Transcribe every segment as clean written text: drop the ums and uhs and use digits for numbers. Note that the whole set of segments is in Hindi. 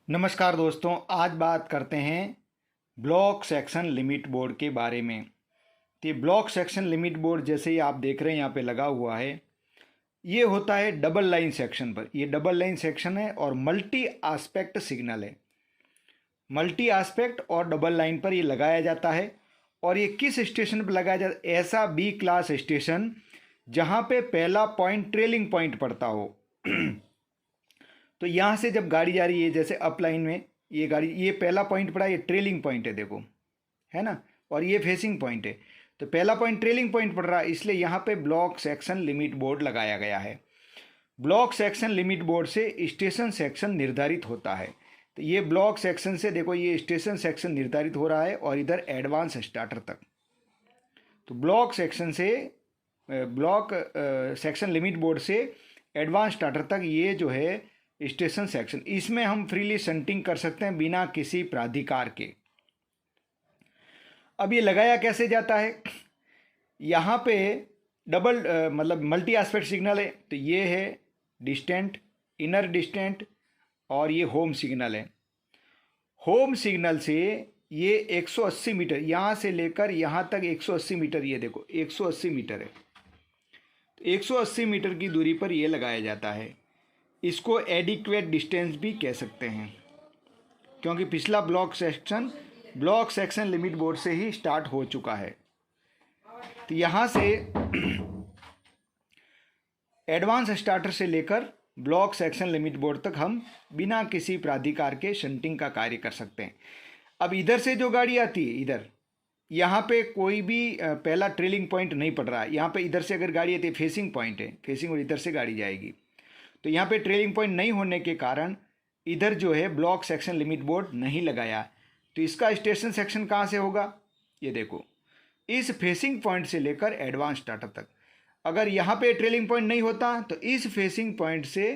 नमस्कार दोस्तों, आज बात करते हैं ब्लॉक सेक्शन लिमिट बोर्ड के बारे में। तो ये ब्लॉक सेक्शन लिमिट बोर्ड जैसे ही आप देख रहे हैं यहाँ पे लगा हुआ है, ये होता है डबल लाइन सेक्शन पर। ये डबल लाइन सेक्शन है और मल्टी आस्पेक्ट सिग्नल है। मल्टी आस्पेक्ट और डबल लाइन पर ये लगाया जाता है। और ये किस स्टेशन पर लगाया जाता है? ऐसा बी क्लास स्टेशन जहाँ पे पहला पॉइंट ट्रेलिंग पॉइंट पड़ता हो। तो यहाँ से जब गाड़ी जा रही है, जैसे अप लाइन में ये गाड़ी, ये पहला पॉइंट पड़ा, ये ट्रेलिंग पॉइंट है, देखो, है ना, और ये फेसिंग पॉइंट है। तो पहला पॉइंट ट्रेलिंग पॉइंट पड़ रहा है, इसलिए यहाँ पे ब्लॉक सेक्शन लिमिट बोर्ड लगाया गया है। ब्लॉक सेक्शन लिमिट बोर्ड से स्टेशन सेक्शन निर्धारित होता है। तो ये ब्लॉक सेक्शन से देखो, ये स्टेशन सेक्शन निर्धारित हो रहा है और इधर एडवांस स्टार्टर तक। तो ब्लॉक सेक्शन से ब्लॉक सेक्शन लिमिट बोर्ड से एडवांस स्टार्टर तक ये जो है स्टेशन सेक्शन, इसमें हम फ्रीली शंटिंग कर सकते हैं बिना किसी प्राधिकार के। अब ये लगाया कैसे जाता है? यहाँ पे डबल मतलब मल्टी एस्पेक्ट सिग्नल है। तो ये है डिस्टेंट, इनर डिस्टेंट, और ये होम सिग्नल है। होम सिग्नल से ये 180 मीटर, यहाँ से लेकर यहाँ तक 180 मीटर, ये देखो 180 मीटर है। तो 180 मीटर की दूरी पर ये लगाया जाता है। इसको एडिक्वेट डिस्टेंस भी कह सकते हैं, क्योंकि पिछला ब्लॉक सेक्शन लिमिट बोर्ड से ही स्टार्ट हो चुका है। तो यहाँ से एडवांस स्टार्टर से लेकर ब्लॉक सेक्शन लिमिट बोर्ड तक हम बिना किसी प्राधिकार के शंटिंग का कार्य कर सकते हैं। अब इधर से जो गाड़ी आती है, इधर यहाँ पे कोई भी पहला ट्रेलिंग पॉइंट नहीं पड़ रहा है। यहाँ पे इधर से अगर गाड़ी आती है, फेसिंग पॉइंट है, फेसिंग, और इधर से गाड़ी जाएगी। तो यहाँ पे ट्रेलिंग पॉइंट नहीं होने के कारण इधर जो है ब्लॉक सेक्शन लिमिट बोर्ड नहीं लगाया। तो इसका स्टेशन सेक्शन कहाँ से होगा? ये देखो, इस फेसिंग पॉइंट से लेकर एडवांस स्टार्टर तक। अगर यहाँ पे ट्रेलिंग पॉइंट नहीं होता तो इस फेसिंग पॉइंट से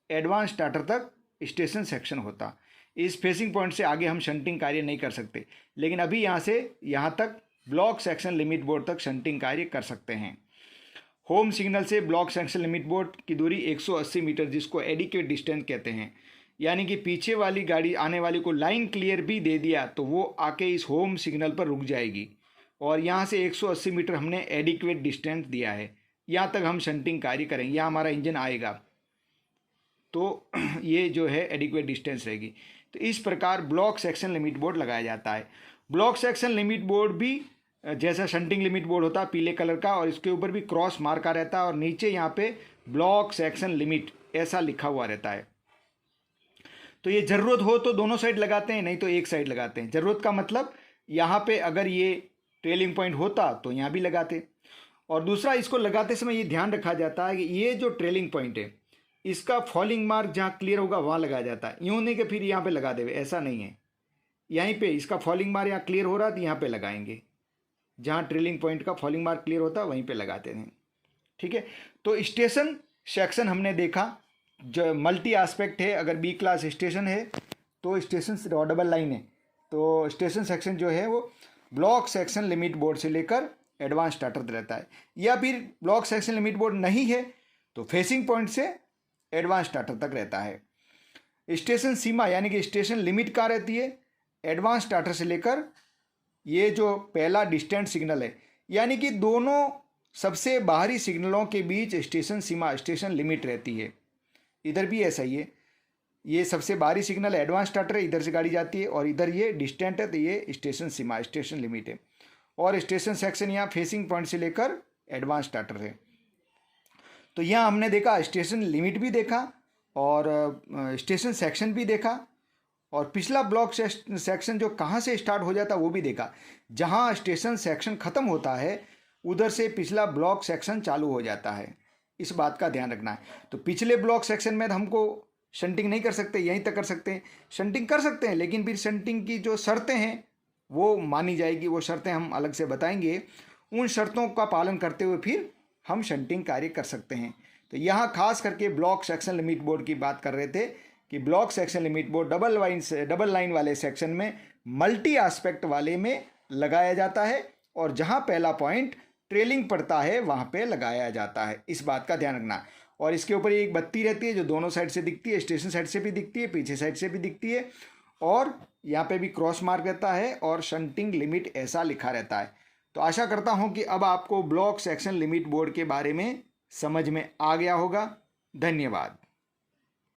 एडवांस स्टार्टर तक स्टेशन सेक्शन होता। इस फेसिंग पॉइंट से आगे हम शंटिंग कार्य नहीं कर सकते, लेकिन अभी यहाँ से यहाँ तक ब्लॉक सेक्शन लिमिट बोर्ड तक शंटिंग कार्य कर सकते हैं। होम सिग्नल से ब्लॉक सेक्शन लिमिट बोर्ड की दूरी 180 मीटर, जिसको एडिक्वेट डिस्टेंस कहते हैं। यानी कि पीछे वाली गाड़ी आने वाली को लाइन क्लियर भी दे दिया तो वो आके इस होम सिग्नल पर रुक जाएगी। और यहाँ से 180 मीटर हमने एडिक्वेट डिस्टेंस दिया है, यहाँ तक हम शंटिंग कार्य करेंगे। यहाँ हमारा इंजन आएगा तो ये जो है एडिक्वेट डिस्टेंस रहेगी। तो इस प्रकार ब्लॉक सेक्शन लिमिट बोर्ड लगाया जाता है। ब्लॉक सेक्शन लिमिट बोर्ड भी जैसा शंटिंग लिमिट बोर्ड होता है पीले कलर का, और इसके ऊपर भी क्रॉस मार्का रहता है और नीचे यहाँ पे ब्लॉक सेक्शन लिमिट ऐसा लिखा हुआ रहता है। तो ये ज़रूरत हो तो दोनों साइड लगाते हैं, नहीं तो एक साइड लगाते हैं। ज़रूरत का मतलब यहाँ पे अगर ये ट्रेलिंग पॉइंट होता तो यहाँ भी लगाते। और दूसरा, इसको लगाते समय ये ध्यान रखा जाता है कि ये जो ट्रेलिंग पॉइंट है, इसका फॉलिंग मार्क जहाँ क्लियर होगा वहाँ लगाया जाता है। यूँ नहीं कि फिर यहाँ पे लगा देवे, ऐसा नहीं है। यहीं पे इसका फॉलिंग मार्क यहाँ क्लियर हो रहा है तो यहाँ पे लगाएंगे, जहाँ ट्रेलिंग पॉइंट का फॉलिंग मार्क क्लियर होता है वहीं पे लगाते हैं। ठीक है। तो स्टेशन सेक्शन हमने देखा, जो मल्टी एस्पेक्ट है। अगर बी क्लास स्टेशन है तो स्टेशन डबल लाइन है, तो स्टेशन सेक्शन जो है वो ब्लॉक सेक्शन लिमिट बोर्ड से लेकर एडवांस स्टार्टर रहता है। या फिर ब्लॉक सेक्शन लिमिट बोर्ड नहीं है तो फेसिंग पॉइंट से एडवांस स्टार्टर तक रहता है। स्टेशन सीमा यानी कि स्टेशन लिमिट कहाँ रहती है? एडवांस स्टार्टर से लेकर ये जो पहला डिस्टेंट सिग्नल है, यानी कि दोनों सबसे बाहरी सिग्नलों के बीच स्टेशन सीमा, स्टेशन लिमिट रहती है। इधर भी ऐसा ही है, ये सबसे बाहरी सिग्नल है, एडवांस स्टार्टर है, इधर से गाड़ी जाती है, और इधर ये डिस्टेंट है तो ये स्टेशन सीमा, स्टेशन लिमिट है। और स्टेशन सेक्शन यहाँ फेसिंग पॉइंट से लेकर एडवांस स्टार्टर है। तो यहाँ हमने देखा स्टेशन लिमिट भी देखा और स्टेशन सेक्शन भी देखा, और पिछला ब्लॉक सेक्शन जो कहाँ से स्टार्ट हो जाता है वो भी देखा। जहाँ स्टेशन सेक्शन ख़त्म होता है उधर से पिछला ब्लॉक सेक्शन चालू हो जाता है, इस बात का ध्यान रखना है। तो पिछले ब्लॉक सेक्शन में हमको शंटिंग नहीं कर सकते, यहीं तक कर सकते हैं। शंटिंग कर सकते हैं, लेकिन फिर शंटिंग की जो शर्तें हैं वो मानी जाएगी, वो शर्तें हम अलग से बताएंगे। उन शर्तों का पालन करते हुए फिर हम शंटिंग कार्य कर सकते हैं। तो यहाँ खास करके ब्लॉक सेक्शन लिमिट बोर्ड की बात कर रहे थे कि block section limit board double line वाले सेक्शन में मल्टी एस्पेक्ट वाले में लगाया जाता है, और जहाँ पहला पॉइंट ट्रेलिंग पड़ता है वहाँ पे लगाया जाता है, इस बात का ध्यान रखना। और इसके ऊपर एक बत्ती रहती है जो दोनों साइड से दिखती है, स्टेशन साइड से भी दिखती है, पीछे साइड से भी दिखती है, और यहाँ पे भी क्रॉस मार्क रहता है और शंटिंग लिमिट ऐसा लिखा रहता है। तो आशा करता हूँ कि अब आपको ब्लॉक सेक्शन लिमिट बोर्ड के बारे में समझ में आ गया होगा। धन्यवाद।